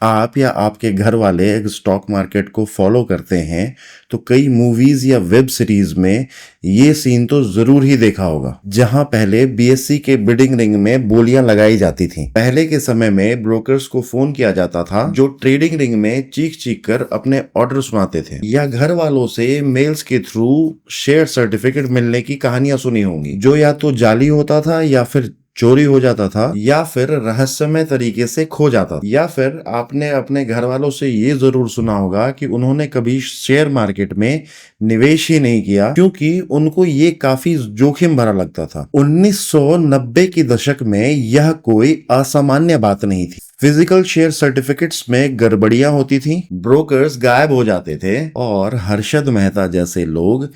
आप या आपके घर वाले अगर स्टॉक मार्केट को फॉलो करते हैं तो कई मूवीज या वेब सीरीज में ये सीन तो जरूर ही देखा होगा, जहां पहले बीएससी के बिडिंग रिंग में बोलियां लगाई जाती थीं। पहले के समय में ब्रोकर्स को फोन किया जाता था जो ट्रेडिंग रिंग में चीख चीख कर अपने ऑर्डर सुनाते थे, या घर वालों से मेल्स के थ्रू शेयर सर्टिफिकेट मिलने की कहानियां सुनी होंगी, जो या तो जाली होता था या फिर चोरी हो जाता था या फिर रहस्यमय तरीके से खो जाता था। या फिर आपने अपने घर वालों से ये जरूर सुना होगा कि उन्होंने कभी शेयर मार्केट में निवेश ही नहीं किया क्योंकि उनको ये काफी जोखिम भरा लगता था। 1990 के दशक में यह कोई असामान्य बात नहीं थी। फिजिकल शेयर सर्टिफिकेट्स में गड़बड़ियां होती थी, ब्रोकर्स गायब हो जाते थे और हर्षद मेहता जैसे लोग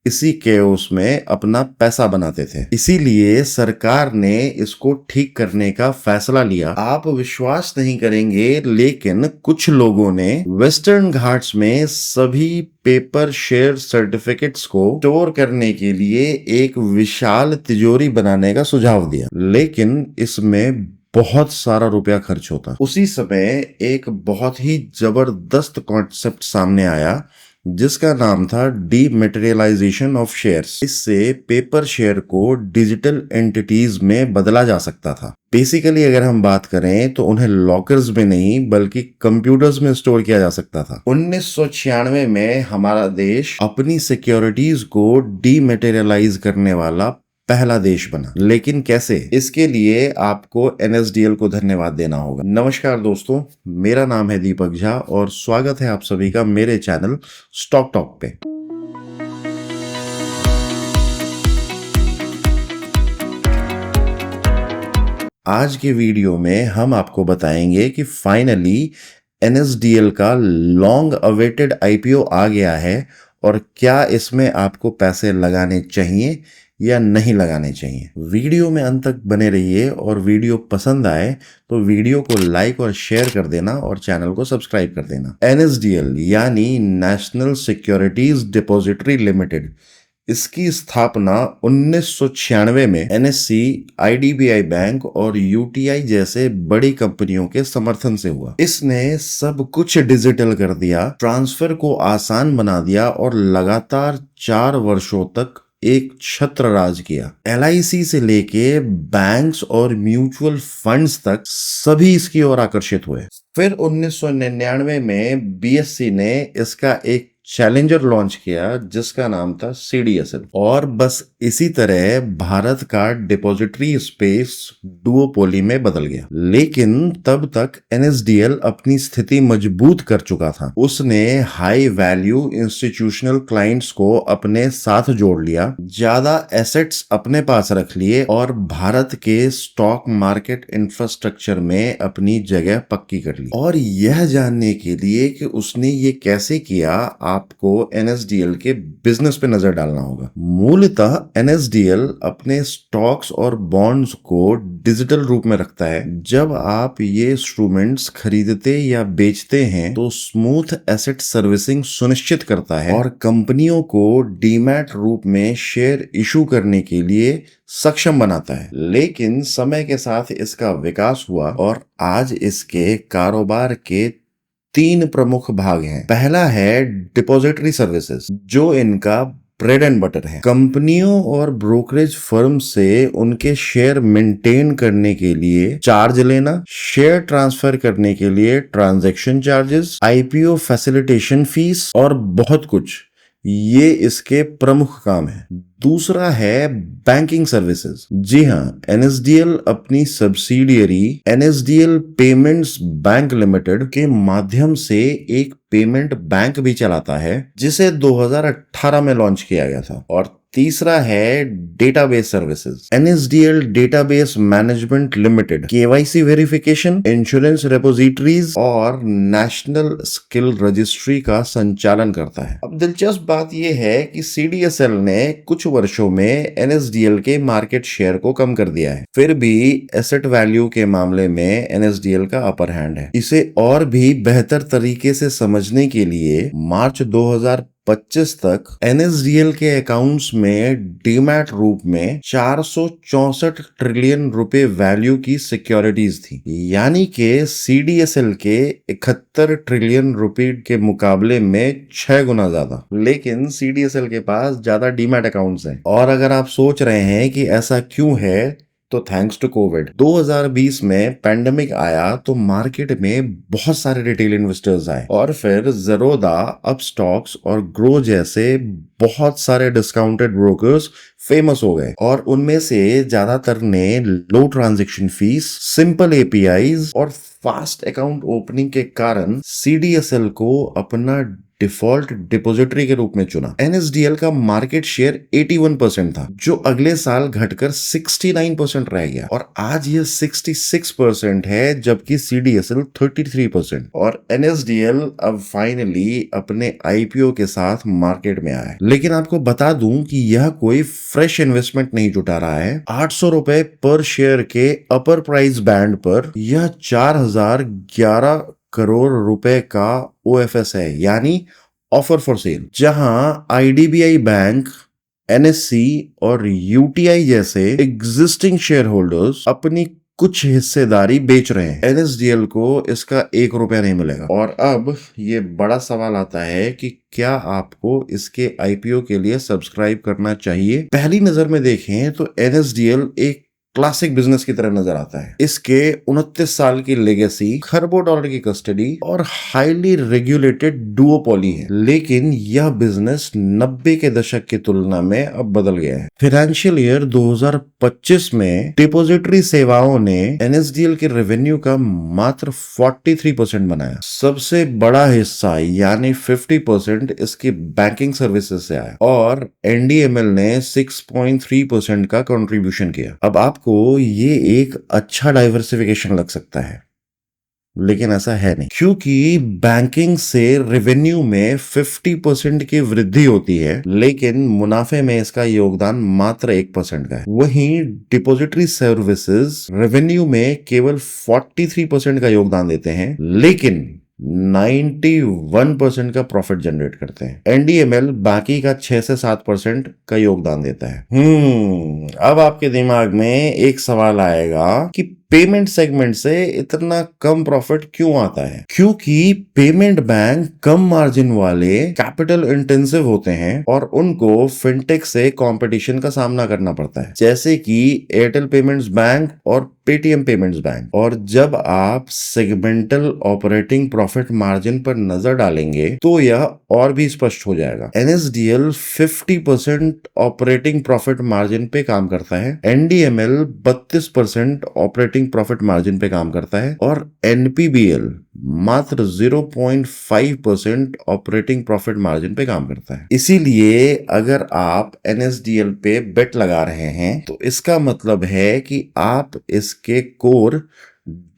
इसी केओस में अपना पैसा बनाते थे। इसीलिए सरकार ने इसको ठीक करने का फैसला लिया। आप विश्वास नहीं करेंगे, लेकिन कुछ लोगों ने वेस्टर्न घाट्स में सभी पेपर शेयर सर्टिफिकेट्स को स्टोर करने के लिए एक विशाल तिजोरी बनाने का सुझाव दिया, लेकिन इसमें बहुत सारा रुपया खर्च होता। उसी समय एक बहुत ही जबरदस्त कॉन्सेप्ट सामने आया जिसका नाम था डीमेटेरियलाइजेशन ऑफ शेयर्स। इससे पेपर शेयर को डिजिटल एंटिटीज में बदला जा सकता था। बेसिकली अगर हम बात करें तो उन्हें लॉकर्स में नहीं बल्कि कंप्यूटर्स में स्टोर किया जा सकता था। 1996 में हमारा देश अपनी सिक्योरिटीज को डीमेटेरियलाइज करने वाला पहला देश बना। लेकिन कैसे? इसके लिए आपको एनएसडीएल को धन्यवाद देना होगा। नमस्कार दोस्तों, मेरा नाम है दीपक झा और स्वागत है आप सभी का मेरे चैनल स्टॉक टॉक पे। आज के वीडियो में हम आपको बताएंगे कि फाइनली एनएसडीएल का लॉन्ग अवेटेड आईपीओ आ गया है और क्या इसमें आपको पैसे लगाने चाहिए या नहीं लगाने चाहिए। वीडियो में अंत तक बने रहिए और वीडियो पसंद आए तो वीडियो को लाइक और शेयर कर देना और चैनल को सब्सक्राइब कर देना। एनएसडीएल यानी नेशनल सिक्योरिटीज डिपॉजिटरी लिमिटेड, इसकी स्थापना 1996 में एनएससी, आईडीबीआई बैंक और यूटीआई जैसे बड़ी कंपनियों के समर्थन से हुआ। इसने सब कुछ डिजिटल कर दिया, ट्रांसफर को आसान बना दिया और लगातार 4 वर्षों तक एक छत्र राज किया। एलआईसी से लेके बैंक्स और म्यूचुअल फंड्स तक सभी इसकी ओर आकर्षित हुए। फिर 1999 में बीएससी ने इसका एक चैलेंजर लॉन्च किया जिसका नाम था सीडीएसएल, और बस इसी तरह भारत का डिपॉजिटरी स्पेस डुओपोली में बदल गया। लेकिन तब तक एनएसडीएल अपनी स्थिति मजबूत कर चुका था। उसने हाई वैल्यू इंस्टीट्यूशनल क्लाइंट्स को अपने साथ जोड़ लिया, ज्यादा एसेट्स अपने पास रख लिए और भारत के स्टॉक मार्केट इंफ्रास्ट्रक्चर में अपनी जगह पक्की कर ली। और यह जानने के लिए कि उसने ये कैसे किया, आपको एनएसडीएल के बिजनेस पे नजर डालना होगा। मूलतः एनएसडीएल अपने स्टॉक्स और बॉन्ड्स को डिजिटल रूप में रखता है। जब आप ये इंस्ट्रूमेंट्स खरीदते या बेचते हैं तो स्मूथ एसेट सर्विसिंग सुनिश्चित करता है और कंपनियों को डीमैट रूप में शेयर इशू करने के लिए सक्षम बनाता है। लेकिन समय के साथ इसका विकास हुआ और आज इसके कारोबार के 3 प्रमुख भाग हैं। पहला है डिपॉजिटरी सर्विसेज, जो इनका ब्रेड एंड बटर है। कंपनियों और ब्रोकरेज फर्म से उनके शेयर मेंटेन करने के लिए चार्ज लेना, शेयर ट्रांसफर करने के लिए transaction charges, IPO facilitation fees और बहुत कुछ, ये इसके प्रमुख काम है। दूसरा है बैंकिंग सर्विसेज। जी हाँ, एनएसडीएल अपनी subsidiary NSDL payments bank limited के माध्यम से एक पेमेंट बैंक भी चलाता है जिसे 2018 में लॉन्च किया गया था। और तीसरा है database services. NSDL database management limited KYC verification, insurance repositories और नेशनल स्किल रजिस्ट्री का संचालन करता है। अब दिलचस्प बात यह है कि सीडीएसएल ने कुछ वर्षों में एनएसडीएल के मार्केट शेयर को कम कर दिया है, फिर भी एसेट वैल्यू के मामले में एनएसडीएल का अपर हैंड है। इसे और भी बेहतर तरीके से समझने के लिए मार्च 2000 2025 तक एनएसडीएल के अकाउंट्स में डीमैट रूप में 464 ट्रिलियन रुपए वैल्यू की सिक्योरिटीज थी, यानी कि सीडीएसएल के 71 ट्रिलियन रुपए के मुकाबले में 6 गुना ज्यादा। लेकिन सीडीएसएल के पास ज्यादा डीमैट अकाउंट्स हैं। और अगर आप सोच रहे हैं कि ऐसा क्यों है, तो थैंक्स टू कोविड। 2020 में पैंडेमिक आया तो मार्केट में बहुत सारे रिटेल इन्वेस्टर्स आए और फिर ज़ेरोधा, अपस्टॉक्स और ग्रो जैसे बहुत सारे डिस्काउंटेड ब्रोकर्स फेमस हो गए और उनमें से ज्यादातर ने लो ट्रांजैक्शन फीस, सिंपल एपीआईज और फास्ट अकाउंट ओपनिंग के कारण सीडीएसएल को अपना डिफॉल्ट डिपॉजिटरी के रूप में चुना। एनएसडीएल का मार्केट शेयर 81% था, जो अगले साल घटकर 69% रह गया और आज यह 66% है, जबकि सीडीएसएल 33%। और एनएसडीएल अब फाइनली अपने आईपीओ के साथ मार्केट में आया है। लेकिन आपको बता दूं कि यह कोई फ्रेश इन्वेस्टमेंट नहीं जुटा रहा है। 800 रुपए पर शेयर के अपर प्राइस बैंड पर यह 4011 करोड़ रुपए का ओएफएस है, यानी ऑफर फॉर सेल, जहां आईडीबीआई बैंक, एनएससी और यूटीआई जैसे एग्जिस्टिंग शेयर होल्डर्स अपनी कुछ हिस्सेदारी बेच रहे हैं। एनएसडीएल को इसका 1 रुपया नहीं मिलेगा। और अब ये बड़ा सवाल आता है कि क्या आपको इसके आईपीओ के लिए सब्सक्राइब करना चाहिए? पहली नजर में देखें तो एनएसडीएल एक क्लासिक बिजनेस की तरह नजर आता है। इसके 29 साल की लेगेसी, खरबों डॉलर की कस्टडी और हाईली रेगुलेटेड डुओपोली है। लेकिन यह बिजनेस 90 के दशक की तुलना में अब बदल गया है। फाइनेंशियल ईयर 2025 में डिपॉजिटरी सेवाओं ने एनएसडीएल के रेवेन्यू का मात्र 43% बनाया। सबसे बड़ा हिस्सा यानी 50% इसकी बैंकिंग सर्विसेज से आया और एनडीएमएल ने 6.3% का कंट्रीब्यूशन किया। अब आप को ये एक अच्छा डाइवर्सिफिकेशन लग सकता है, लेकिन ऐसा है नहीं, क्योंकि बैंकिंग से रेवेन्यू में 50% की वृद्धि होती है, लेकिन मुनाफे में इसका योगदान मात्र 1% का है। वहीं डिपॉजिटरी सर्विसेज रेवेन्यू में केवल 43% का योगदान देते हैं, लेकिन 91% का प्रॉफिट जनरेट करते हैं। एनडीएमएल बाकी का 6 से 7% का योगदान देता है। अब आपके दिमाग में एक सवाल आएगा कि पेमेंट सेगमेंट से इतना कम प्रॉफिट क्यों आता है? क्योंकि पेमेंट बैंक कम मार्जिन वाले, कैपिटल इंटेंसिव होते हैं और उनको फिनटेक से कंपटीशन का सामना करना पड़ता है, जैसे कि एयरटेल पेमेंट्स बैंक और पेटीएम पेमेंट्स बैंक। और जब आप सेगमेंटल ऑपरेटिंग प्रॉफिट मार्जिन पर नजर डालेंगे तो यह और भी स्पष्ट हो जाएगा। एनएसडीएल 50% ऑपरेटिंग प्रॉफिट मार्जिन पे काम करता है, एनडीएमएल 32% ऑपरेटिंग प्रॉफिट मार्जिन पे काम करता है और एनपीबीएल मात्र 0.5% ऑपरेटिंग प्रॉफिट मार्जिन पे काम करता है। इसीलिए अगर आप एनएसडीएल पे बेट लगा रहे हैं तो इसका मतलब है कि आप इसके कोर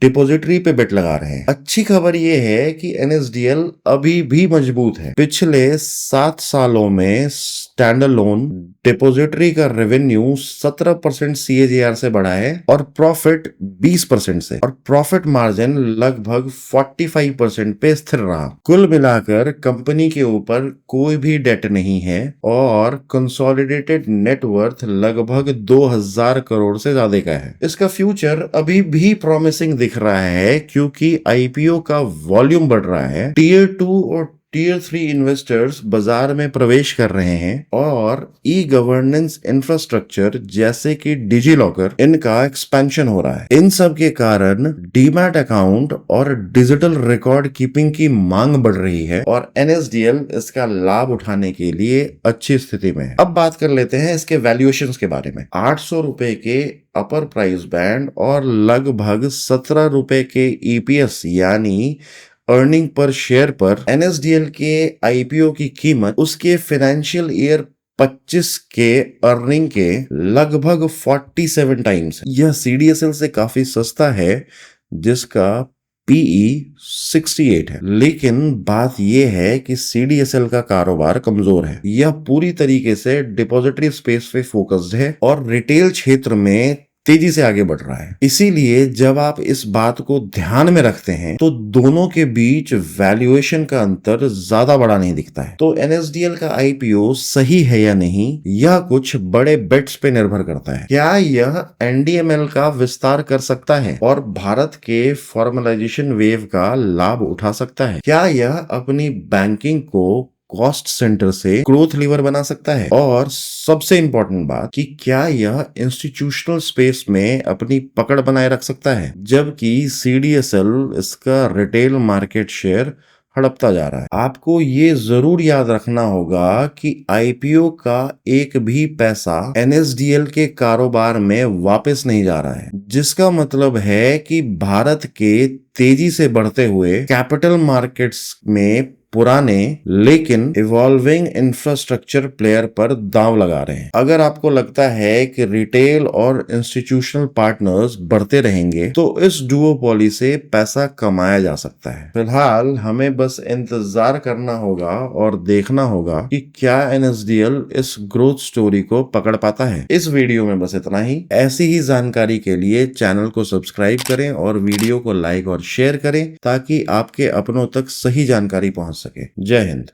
डिपॉजिटरी पे बेट लगा रहे हैं। अच्छी खबर यह है कि एनएसडीएल अभी भी मजबूत है। पिछले 7 सालों में स्टैंडअलोन डिपॉजिटरी का रेवेन्यू 17% सीएजीआर से बढ़ा है और प्रॉफिट 20% से, और प्रॉफिट मार्जिन लगभग 45% पे स्थिर रहा। कुल मिलाकर कंपनी के ऊपर कोई भी डेट नहीं है और कंसोलिडेटेड नेटवर्थ लगभग 2000 करोड़ से ज्यादा का है। इसका फ्यूचर अभी भी प्रॉमिसिंग दिख रहा है, क्योंकि आईपीओ का वॉल्यूम बढ़ रहा है, टीयर 2 और टीयर 3 इन्वेस्टर्स बाजार में प्रवेश कर रहे हैं और ई गवर्नेंस इंफ्रास्ट्रक्चर जैसे कि डिजी लॉकर, इनका एक्सपेंशन हो रहा है। इन सब के कारण डीमैट अकाउंट और डिजिटल रिकॉर्ड कीपिंग की मांग बढ़ रही है और एनएसडीएल इसका लाभ उठाने के लिए अच्छी स्थिति में है। अब बात कर लेते हैं इसके वैल्यूएशंस के बारे में। 800 रुपए के अपर प्राइस बैंड और लगभग 17 रुपए के ईपीएस यानी अर्निंग पर शेयर पर एनएसडीएल के आईपीओ की कीमत उसके फाइनेंशियल ईयर 25 के अर्निंग के लगभग 47 टाइम्स है। यह सीडीएसएल से काफी सस्ता है, जिसका पीई 68 है। लेकिन बात यह है कि सीडीएसएल का कारोबार कमजोर है। यह पूरी तरीके से डिपॉजिटरी स्पेस पे फोकस्ड है और रिटेल क्षेत्र में तेजी से आगे बढ़ रहा है। इसीलिए जब आप इस बात को ध्यान में रखते हैं तो दोनों के बीच वैल्यूएशन का अंतर ज्यादा बड़ा नहीं दिखता है। तो एनएसडीएल का आईपीओ सही है या नहीं, यह कुछ बड़े बेट्स पे निर्भर करता है। क्या यह एनडीएमएल का विस्तार कर सकता है और भारत के फॉर्मलाइजेशन वेव का लाभ उठा सकता है? क्या यह अपनी बैंकिंग को कॉस्ट सेंटर से ग्रोथ लीवर बना सकता है? और सबसे इंपॉर्टेंट बात कि क्या यह इंस्टीट्यूशनल स्पेस में अपनी पकड़ बनाए रख सकता है, जबकि सीडीएसएल इसका रिटेल मार्केट शेयर हड़पता जा रहा है। आपको ये जरूर याद रखना होगा कि आईपीओ का एक भी पैसा एनएसडीएल के कारोबार में वापस नहीं जा रहा है, जिसका मतलब है कि भारत के तेजी से बढ़ते हुए कैपिटल मार्केट्स में पुराने लेकिन इवॉल्विंग इंफ्रास्ट्रक्चर प्लेयर पर दांव लगा रहे हैं। अगर आपको लगता है कि रिटेल और इंस्टीट्यूशनल पार्टनर्स बढ़ते रहेंगे तो इस डुओपोली से पैसा कमाया जा सकता है। फिलहाल हमें बस इंतजार करना होगा और देखना होगा कि क्या एनएसडीएल इस ग्रोथ स्टोरी को पकड़ पाता है। इस वीडियो में बस इतना ही। ऐसी ही जानकारी के लिए चैनल को सब्सक्राइब करें और वीडियो को लाइक और शेयर करें ताकि आपके अपनों तक सही जानकारी पहुंच सके। जय हिंद।